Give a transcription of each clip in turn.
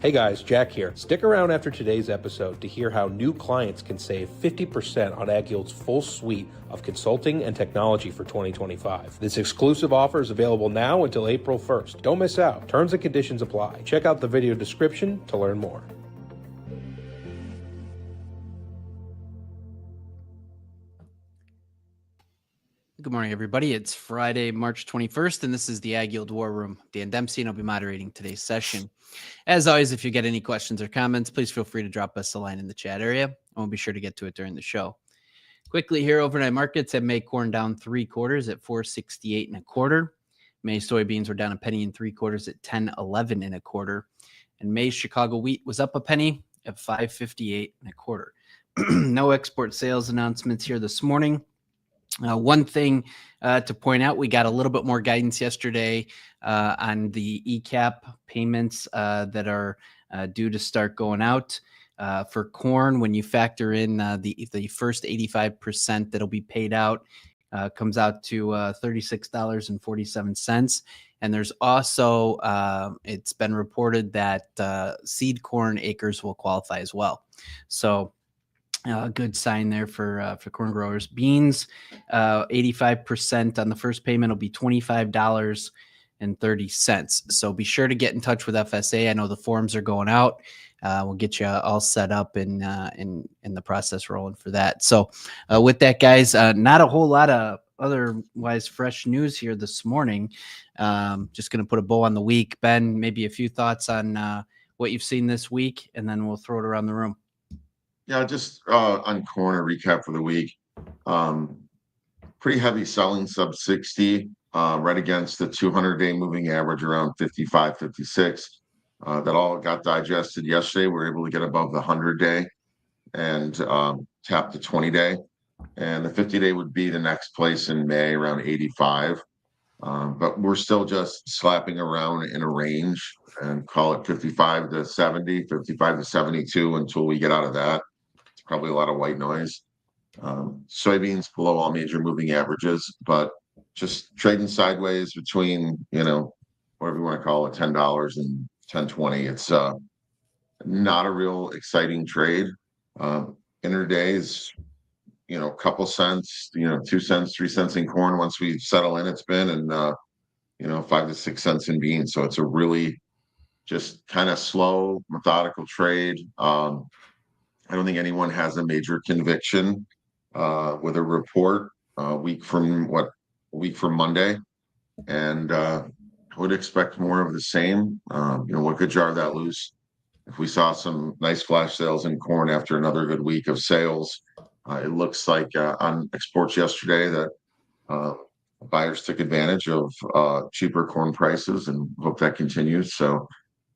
Hey guys, Jack here. Stick around after today's episode to hear how new clients can save 50% on AgYield's full suite of consulting and technology for 2025. This exclusive offer is available now until April 1st. Don't miss out. Terms and conditions apply. Check out the video description to learn more. Good morning, everybody. It's Friday, March 21st, and this is the AgYield War Room. Dan Dempsey, and I'll be moderating today's session. As always, if you get any questions or comments, please feel free to drop us a line in the chat area, and we'll be sure to get to it during the show. Quickly here, overnight markets have May corn down 3/4 at 468 1/4. May soybeans were down a penny and 3/4 at 10.11 1/4, and May Chicago wheat was up a penny at 558 1/4. No export sales announcements here this morning. One thing to point out, we got a little bit more guidance yesterday on the ECAP payments that are due to start going out. For corn, when you factor in the first 85% that'll be paid out, comes out to $36.47. And there's also, it's been reported that seed corn acres will qualify as well. So good sign there for corn growers. Beans, 85% on the first payment will be $25.30. So be sure to get in touch with FSA. I know the forms are going out. We'll get you all set up in the process rolling for that. So with that, guys, not a whole lot of otherwise fresh news here this morning. Just going to put a bow on the week. Ben, maybe a few thoughts on what you've seen this week, and then we'll throw it around the room. Yeah, just on corn, a recap for the week. Pretty heavy selling, sub 60, right against the 200-day moving average around 55, 56. That all got digested yesterday. We were able to get above the 100-day and tap the 20-day. And the 50-day would be the next place in May around 85. But we're still just slapping around in a range and call it 55 to 70, 55 to 72 until we get out of that. Probably a lot of white noise. Soybeans below all major moving averages, but just trading sideways between, whatever you want to call it, $10 and $10.20. It's not a real exciting trade. Intraday is, a couple cents, 2 cents, 3 cents in corn. Once we settle in, it's been, and 5 to 6 cents in beans. So it's a really just kind of slow, methodical trade. I don't think anyone has a major conviction with a report a week from Monday, and I would expect more of the same. What could jar that loose? If we saw some nice flash sales in corn after another good week of sales, it looks like on exports yesterday that buyers took advantage of cheaper corn prices, and hope that continues. So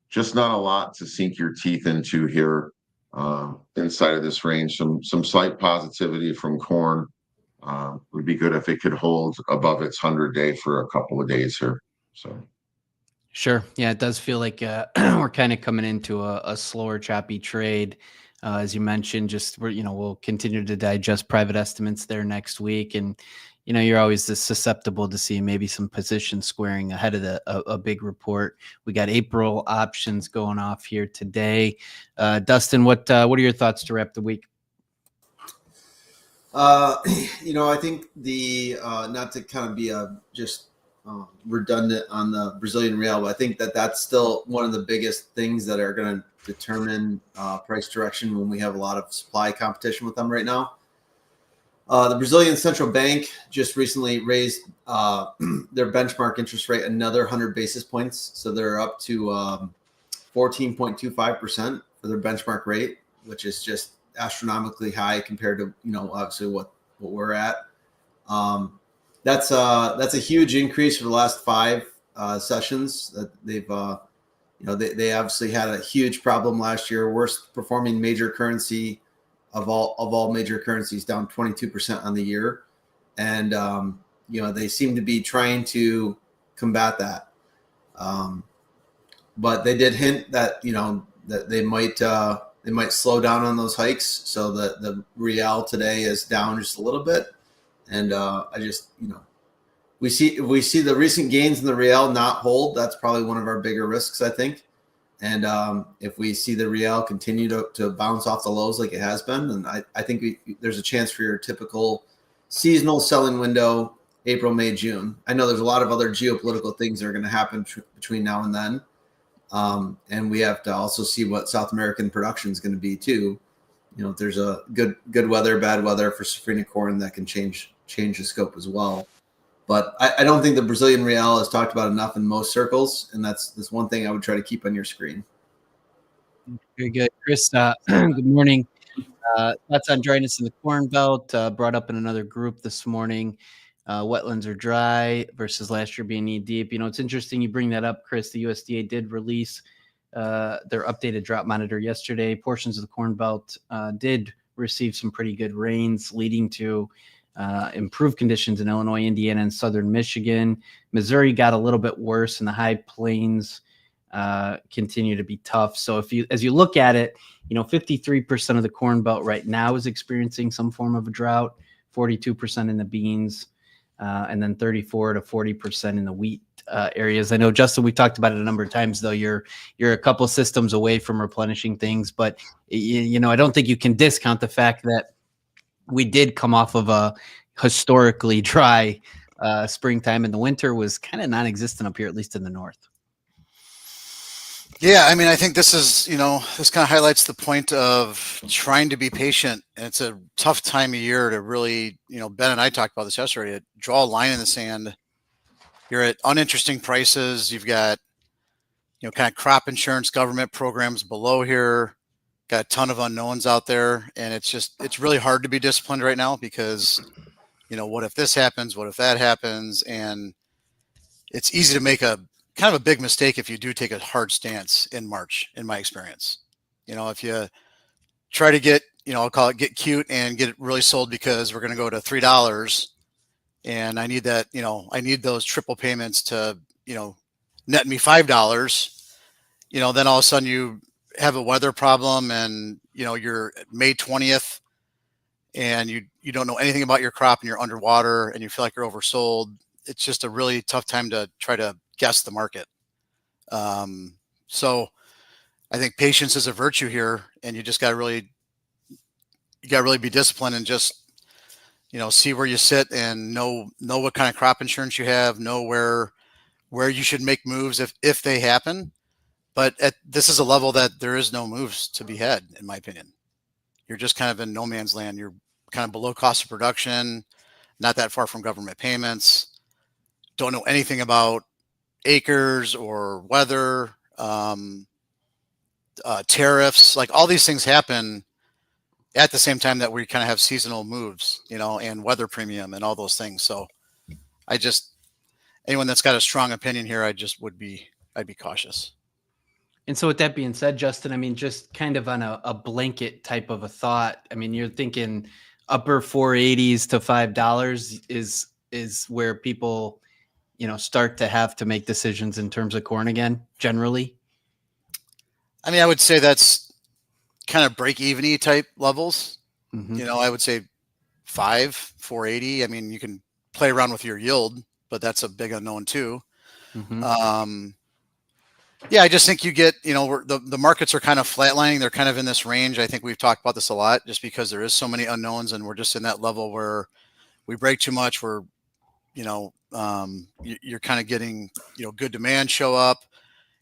just not a lot to sink your teeth into here. Inside of this range, some slight positivity from corn would be good if it could hold above its 100-day for a couple of days here. So, sure, yeah, it does feel like we're kind of coming into a slower, choppy trade, as you mentioned. Just we'll continue to digest private estimates there next week, and you're always susceptible to see maybe some position squaring ahead of a big report. We got April options going off here today. Dustin, what are your thoughts to wrap the week? I think the not to kind of be redundant on the Brazilian real, but I think that's still one of the biggest things that are going to determine price direction when we have a lot of supply competition with them right now. The Brazilian central bank just recently raised their benchmark interest rate another 100 basis points. So they're up to 14.25% for their benchmark rate, which is just astronomically high compared to, obviously what we're at. That's a huge increase for the last 5 sessions that they've, they obviously had a huge problem last year, worst performing major currency of all major currencies, down 22% on the year. And, they seem to be trying to combat that. But they did hint that, that they might slow down on those hikes. So that the real today is down just a little bit. And I just, we see the recent gains in the real not hold. That's probably one of our bigger risks, I think. And if we see the real continue to bounce off the lows like it has been, then I think there's a chance for your typical seasonal selling window, April, May, June. I know there's a lot of other geopolitical things that are going to happen between now and then. And we have to also see what South American production is going to be too. If there's a good weather, bad weather for safrinha corn, that can change the scope as well. But I don't think the Brazilian real is talked about enough in most circles, and that's one thing I would try to keep on your screen. Very good, Chris. Good morning. Thoughts on dryness in the Corn Belt, brought up in another group this morning. Wetlands are dry versus last year being knee deep. It's interesting you bring that up, Chris. The USDA did release their updated drought monitor yesterday. Portions of the Corn Belt did receive some pretty good rains, leading to improved conditions in Illinois, Indiana, and southern Michigan. Missouri got a little bit worse, and the high plains continue to be tough. So as you look at it, 53% of the Corn Belt right now is experiencing some form of a drought, 42% in the beans, and then 34 to 40% in the wheat areas. I know, Justin, we talked about it a number of times, though. You're a couple systems away from replenishing things, but I don't think you can discount the fact that we did come off of a historically dry springtime, and the winter was kind of non-existent up here, at least in the north. Yeah, I mean, I think this is, this kind of highlights the point of trying to be patient. And it's a tough time of year to really, Ben and I talked about this yesterday, to draw a line in the sand. You're at uninteresting prices. You've got, kind of crop insurance government programs below here. Got a ton of unknowns out there. And it's really hard to be disciplined right now because, what if this happens? What if that happens? And it's easy to make a kind of a big mistake if you do take a hard stance in March, in my experience. If you try to get, I'll call it get cute and get it really sold because we're going to go to $3 and I need that, I need those triple payments to, net me $5, then all of a sudden you have a weather problem and, you're May 20th and you don't know anything about your crop and you're underwater and you feel like you're oversold. It's just a really tough time to try to guess the market. So I think patience is a virtue here, and you just got to really be disciplined and just, see where you sit and know what kind of crop insurance you have, know where you should make moves if they happen. But this is a level that there is no moves to be had, in my opinion. You're just kind of in no man's land. You're kind of below cost of production, not that far from government payments. Don't know anything about acres or weather, tariffs. Like all these things happen at the same time that we kind of have seasonal moves, and weather premium and all those things. So anyone that's got a strong opinion here, I'd be cautious. And so with that being said, Justin, I mean, just kind of on a blanket type of a thought, I mean, you're thinking upper 480s to $5 is where people, start to have to make decisions in terms of corn again, generally? I mean, I would say that's kind of break-even-y type levels. Mm-hmm. I would say 480. I mean, you can play around with your yield, but that's a big unknown too. Mm-hmm. Yeah, I just think you get, the markets are kind of flatlining. They're kind of in this range. I think we've talked about this a lot just because there is so many unknowns and we're just in that level where we break too much. We're, you're kind of getting, good demand show up.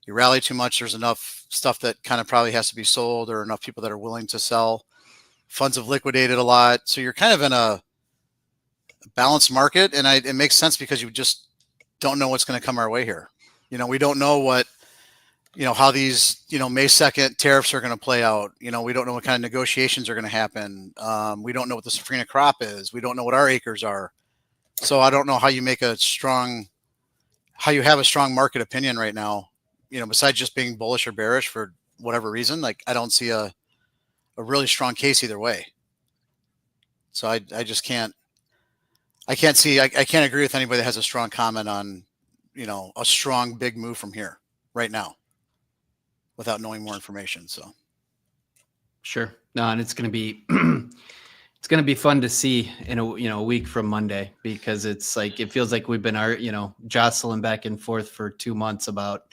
You rally too much. There's enough stuff that kind of probably has to be sold or enough people that are willing to sell. Funds have liquidated a lot. So you're kind of in a balanced market. And it makes sense because you just don't know what's going to come our way here. We don't know what, how these, May 2nd tariffs are going to play out. We don't know what kind of negotiations are going to happen. We don't know what the safrinha crop is. We don't know what our acres are. So I don't know how you have a strong market opinion right now, besides just being bullish or bearish for whatever reason. Like I don't see a really strong case either way. So I can't agree with anybody that has a strong comment on, a strong big move from here right now without knowing more information. So. Sure. No, and it's going to be, it's going to be fun to see in a week from Monday, because it's like, it feels like we've been, jostling back and forth for 2 months about,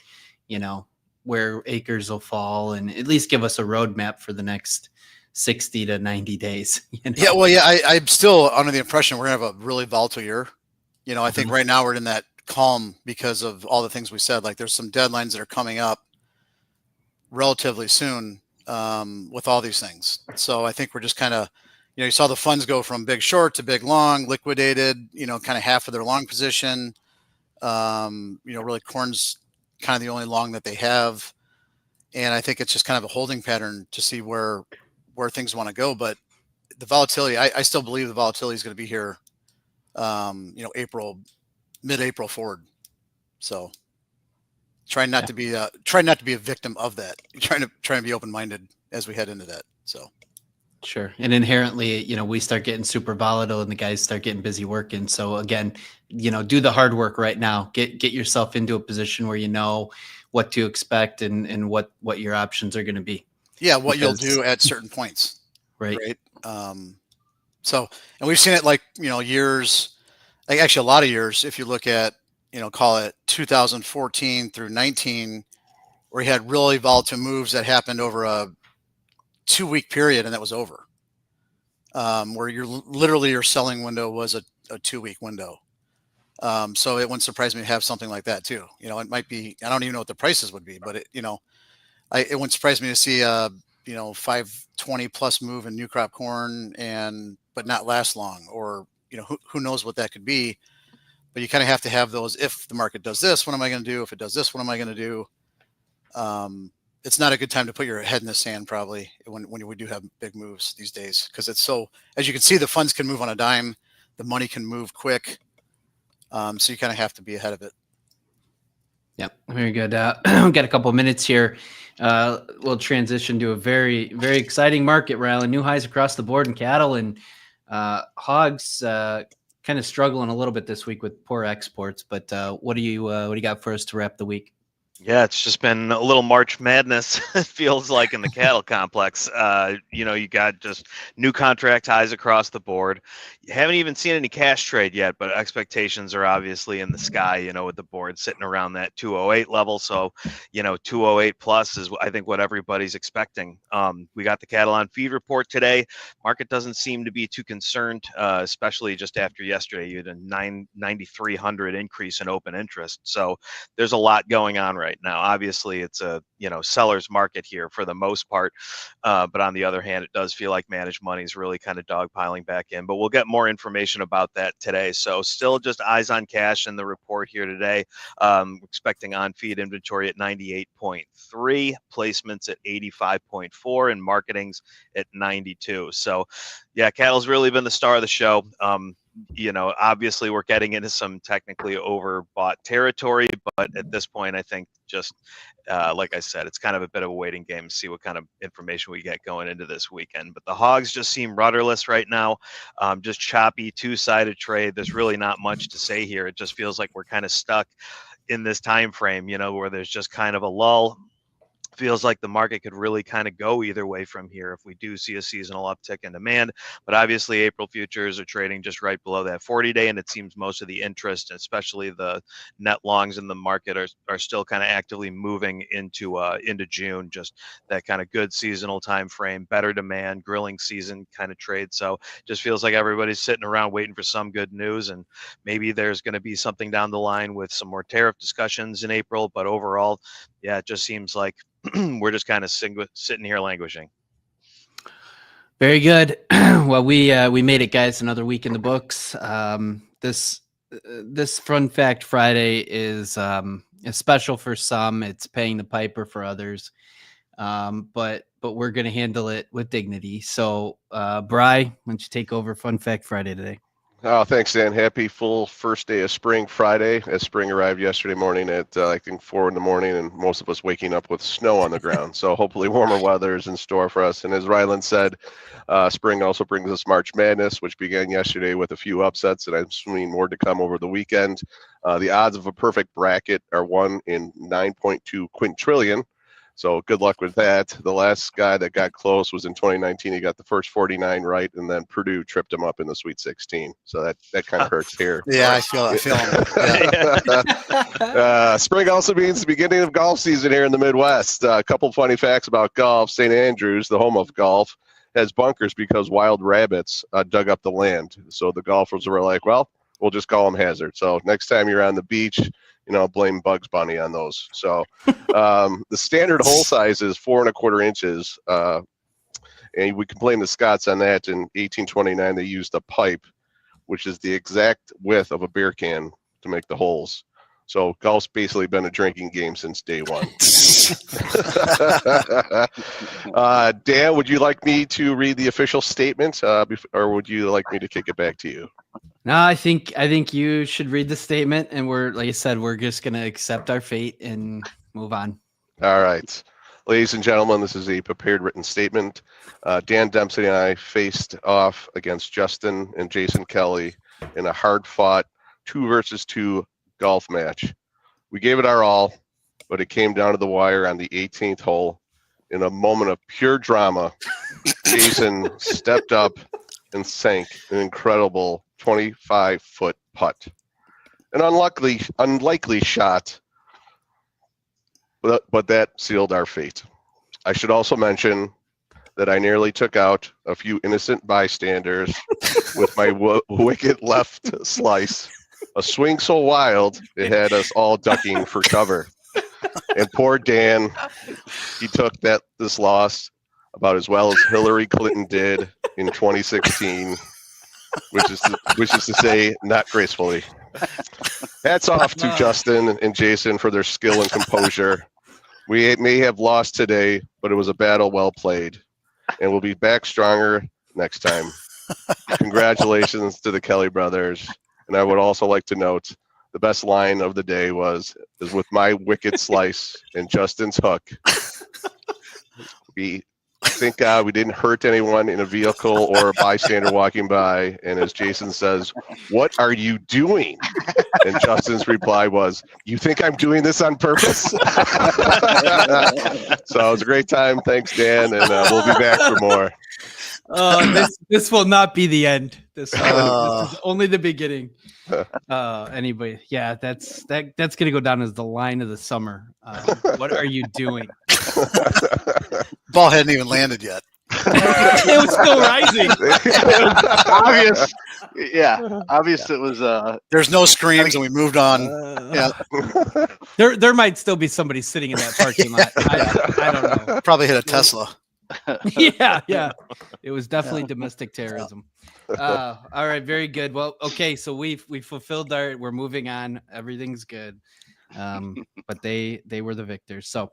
where acres will fall, and at least give us a roadmap for the next 60 to 90 days. Yeah, well, yeah, I'm still under the impression we're gonna have a really volatile year. I think right now we're in that calm because of all the things we said. Like there's some deadlines that are coming up relatively soon with all these things. So I think we're just kind of, you saw the funds go from big short to big long, liquidated, kind of half of their long position. Really corn's kind of the only long that they have. And I think it's just kind of a holding pattern to see where things want to go. But the volatility, I still believe the volatility is going to be here, mid-April forward. So try not to be a victim of that. Trying to be open-minded as we head into that. So. Sure. And inherently, we start getting super volatile and the guys start getting busy working. So again, do the hard work right now. Get yourself into a position where you know what to expect and what your options are going to be. Yeah, what you'll do at certain points. Right. So, and we've seen it like, years, like actually a lot of years, if you look at, call it 2014 through 19, where you had really volatile moves that happened over a 2-week period and that was over. Where your selling window was a 2-week window. So it wouldn't surprise me to have something like that too. It might be, I don't even know what the prices would be, but it wouldn't surprise me to see a 520 plus move in new crop corn but not last long, or who knows what that could be. But you kind of have to have those. If the market does this, what am I going to do? If it does this, what am I going to do? It's not a good time to put your head in the sand probably when we do have big moves these days, because it's so, as you can see, the funds can move on a dime, the money can move quick. So you kind of have to be ahead of it. Yep. Very good. We've got a couple of minutes here. We'll transition to a very, very exciting market, Rylan. New highs across the board in cattle, and hogs kind of struggling a little bit this week with poor exports. But what do you got for us to wrap the week? Yeah, it's just been a little March Madness, it feels like, in the cattle complex. You got just new contract highs across the board. You haven't even seen any cash trade yet, but expectations are obviously in the sky, with the board sitting around that 208 level. So, 208 plus is, I think, what everybody's expecting. We got the cattle on feed report today. Market doesn't seem to be too concerned, especially just after yesterday. You had a 9,300 increase in open interest. So there's a lot going on right now. Obviously, it's a seller's market here for the most part, but on the other hand, it does feel like managed money is really kind of dogpiling back in. But we'll get more information about that today. So still just eyes on cash in the report here today. Expecting on-feed inventory at 98.3, placements at 85.4, and marketings at 92. So yeah, cattle's really been the star of the show. Obviously we're getting into some technically overbought territory, but at this point, I think just like I said, it's kind of a bit of a waiting game to see what kind of information we get going into this weekend. But the hogs just seem rudderless right now, just choppy, two-sided trade. There's really not much to say here. It just feels like we're kind of stuck in this time frame, where there's just kind of a lull. Feels like the market could really kind of go either way from here if we do see a seasonal uptick in demand. But obviously April futures are trading just right below that 40-day, and it seems most of the interest, especially the net longs in the market, are still kind of actively moving into June. Just that kind of good seasonal time frame, better demand, grilling season kind of trade. So just feels like everybody's sitting around waiting for some good news, and maybe there's going to be something down the line with some more tariff discussions in April. But overall, yeah, it just seems like we're just kind of sitting here languishing. Very good. Well, we made it, guys. Another week in the books. This Fun Fact Friday is special for some. It's paying the piper for others. But we're going to handle it with dignity. So, Bri, why don't you take over Fun Fact Friday today? Oh, thanks, Dan. Happy full first day of spring Friday, as spring arrived yesterday morning at, I think, 4 in the morning, and most of us waking up with snow on the ground. So hopefully warmer weather is in store for us. And as Rylan said, spring also brings us March Madness, which began yesterday with a few upsets, and I'm assuming more to come over the weekend. The odds of a perfect bracket are 1 in 9.2 quintillion. So good luck with that. The last guy that got close was in 2019. He got the first 49 right, and then Purdue tripped him up in the Sweet 16. So that kind of hurts here. Yeah, I feel it. Yeah. Spring also means the beginning of golf season here in the Midwest. A couple funny facts about golf. St. Andrews, the home of golf, has bunkers because wild rabbits dug up the land. So the golfers were like, well, we'll just call them hazard. So next time you're on the beach, blame Bugs Bunny on those. So the standard hole size is 4 1/4 inches. And we can blame the Scots on that. In 1829, they used a pipe, which is the exact width of a beer can to make the holes. So golf's basically been a drinking game since day one. Dan, would you like me to read the official statement, or would you like me to kick it back to you? No, I think you should read the statement, and like I said, we're just gonna accept our fate and move on. All right. Ladies and gentlemen, this is a prepared written statement. Dan Dempsey and I faced off against Justin and Jason Kelly in a hard-fought 2 versus 2 golf match. We gave it our all, but it came down to the wire on the 18th hole. In a moment of pure drama, Jason stepped up and sank an incredible 25-foot putt. An unlikely shot, but that sealed our fate. I should also mention that I nearly took out a few innocent bystanders with my wicked left slice. A swing so wild, it had us all ducking for cover. And poor Dan, he took this loss about as well as Hillary Clinton did in 2016, which is to say, not gracefully. Hats off to Justin and Jason for their skill and composure. We may have lost today, but it was a battle well played, and we'll be back stronger next time. Congratulations to the Kelly brothers. And I would also like to note the best line of the day is with my wicked slice and Justin's hook. Thank God we didn't hurt anyone in a vehicle or a bystander walking by. And as Jason says, "What are you doing?" And Justin's reply was, "You think I'm doing this on purpose?" So it was a great time. Thanks, Dan. And we'll be back for more. This will not be the end. This is only the beginning. Anyway, yeah, that's gonna go down as the line of the summer. What are you doing? Ball hadn't even landed yet. It was still rising. Obvious. Yeah, obvious. It was. There's no screams, and we moved on. Yeah, there might still be somebody sitting in that parking lot. I don't know. Probably hit a Tesla. Yeah. It was definitely domestic terrorism. All right, very good. Well, okay, so we fulfilled we're moving on. Everything's good. But they were the victors. So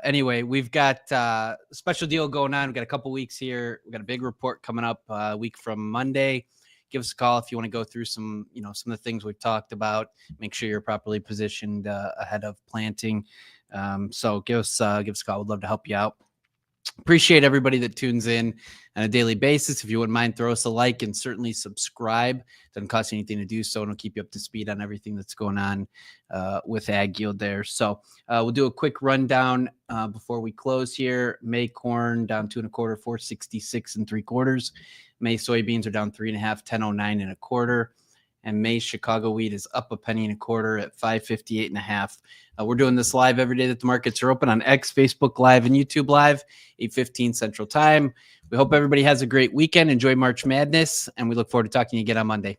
anyway, we've got a special deal going on. We've got a couple weeks here. We've got a big report coming up a week from Monday. Give us a call if you want to go through some of the things we've talked about. Make sure you're properly positioned ahead of planting. So give us a call. We'd love to help you out. Appreciate everybody that tunes in on a daily basis. If you wouldn't mind, throw us a like and certainly subscribe. Doesn't cost you anything to do so, and it'll keep you up to speed on everything that's going on with AgYield there. So we'll do a quick rundown before we close here. May corn down 2 1/4, 466 3/4. May soybeans are down 3 1/2, 1009 1/4. And May Chicago wheat is up 1 1/4 at 558 1/2. We're doing this live every day that the markets are open on X, Facebook Live, and YouTube Live, 8:15 Central Time. We hope everybody has a great weekend. Enjoy March Madness, and we look forward to talking to you again on Monday.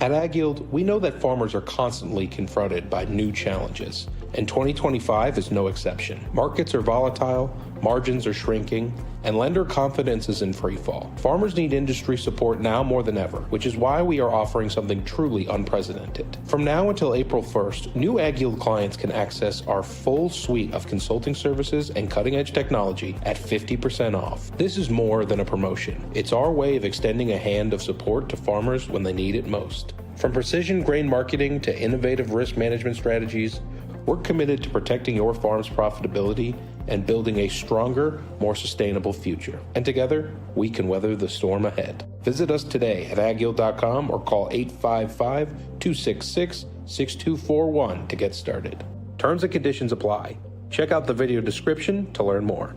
At AgYield, we know that farmers are constantly confronted by new challenges, and 2025 is no exception. Markets are volatile, margins are shrinking, and lender confidence is in free fall. Farmers need industry support now more than ever, which is why we are offering something truly unprecedented. From now until April 1st, new AgYield clients can access our full suite of consulting services and cutting-edge technology at 50% off. This is more than a promotion. It's our way of extending a hand of support to farmers when they need it most. From precision grain marketing to innovative risk management strategies, we're committed to protecting your farm's profitability and building a stronger, more sustainable future. And together, we can weather the storm ahead. Visit us today at agyield.com or call 855-266-6241 to get started. Terms and conditions apply. Check out the video description to learn more.